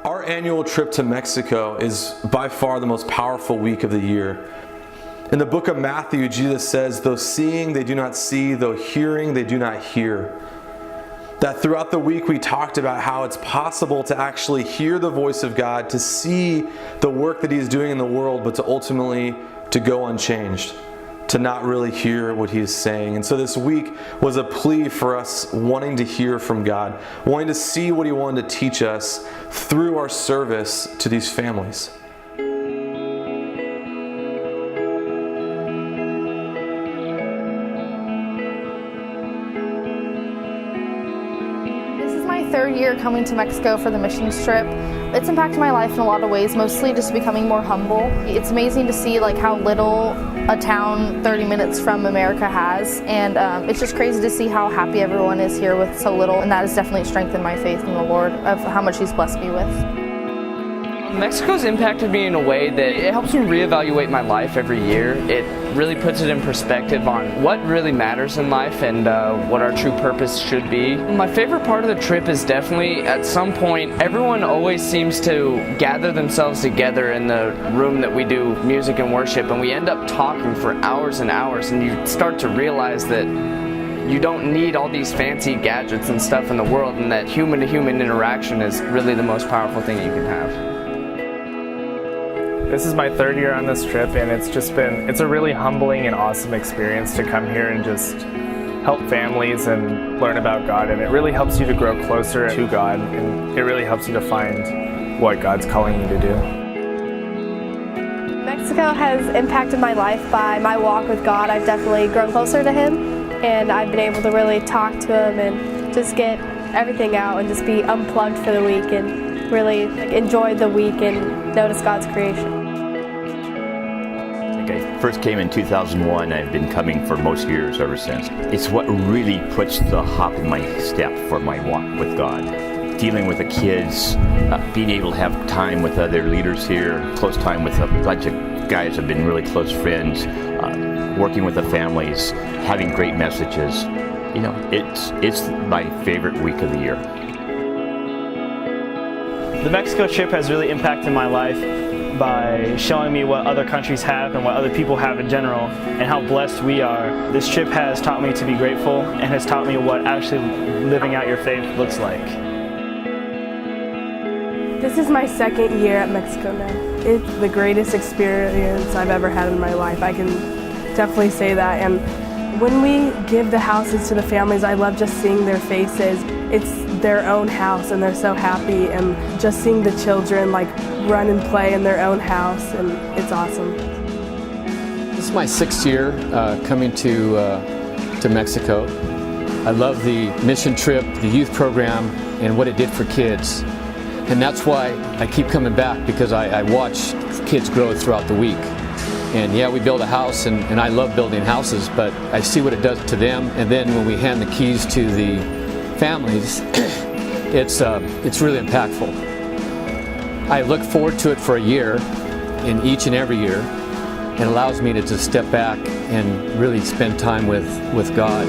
Our annual trip to Mexico is by far the most powerful week of the year. In the book of Matthew, Jesus says, though seeing they do not see, though hearing they do not hear. That throughout the week we talked about how it's possible to actually hear the voice of God, to see the work that He's doing in the world, but to ultimately to go unchanged, to not really hear what He is saying. And so this week was a plea for us wanting to hear from God, wanting to see what He wanted to teach us through our service to these families. Third year coming to Mexico for the missions trip. It's impacted my life in a lot of ways, mostly just becoming more humble. It's amazing to see how little a town 30 minutes from America has, and it's just crazy to see how happy everyone is here with so little, and that has definitely strengthened my faith in the Lord of how much He's blessed me with. Mexico's impacted me in a way that it helps me reevaluate my life every year. It really puts it in perspective on what really matters in life and what our true purpose should be. My favorite part of the trip is definitely, at some point, everyone always seems to gather themselves together in the room that we do music and worship, and we end up talking for hours and hours, and you start to realize that you don't need all these fancy gadgets and stuff in the world, and that human-to-human interaction is really the most powerful thing you can have. This is my third year on this trip, and it's a really humbling and awesome experience to come here and just help families and learn about God, and it really helps you to grow closer to God, and it really helps you to find what God's calling you to do. Mexico has impacted my life by my walk with God. I've definitely grown closer to Him, and I've been able to really talk to Him and just get everything out and just be unplugged for the week and really enjoy the week and notice God's creation. I first came in 2001. I've been coming for most years ever since. It's what really puts the hop in my step for my walk with God. Dealing with the kids, being able to have time with other leaders here, close time with a bunch of guys who have been really close friends, working with the families, having great messages. You know, it's my favorite week of the year. The Mexico trip has really impacted my life by showing me what other countries have and what other people have in general, and how blessed we are. This trip has taught me to be grateful and has taught me what actually living out your faith looks like. This is my second year at Mexico now. It's the greatest experience I've ever had in my life. I can definitely say that. And when we give the houses to the families, I love just seeing their faces. It's their own house and they're so happy, and just seeing the children run and play in their own house, and it's awesome. This is my 6th year coming to Mexico. I love the mission trip, the youth program, and what it did for kids. And that's why I keep coming back, because I watch kids grow throughout the week. And yeah, we build a house, and I love building houses, but I see what it does to them. And then when we hand the keys to the families, it's really impactful. I look forward to it for a year, in each and every year. It allows me to just step back and really spend time with God.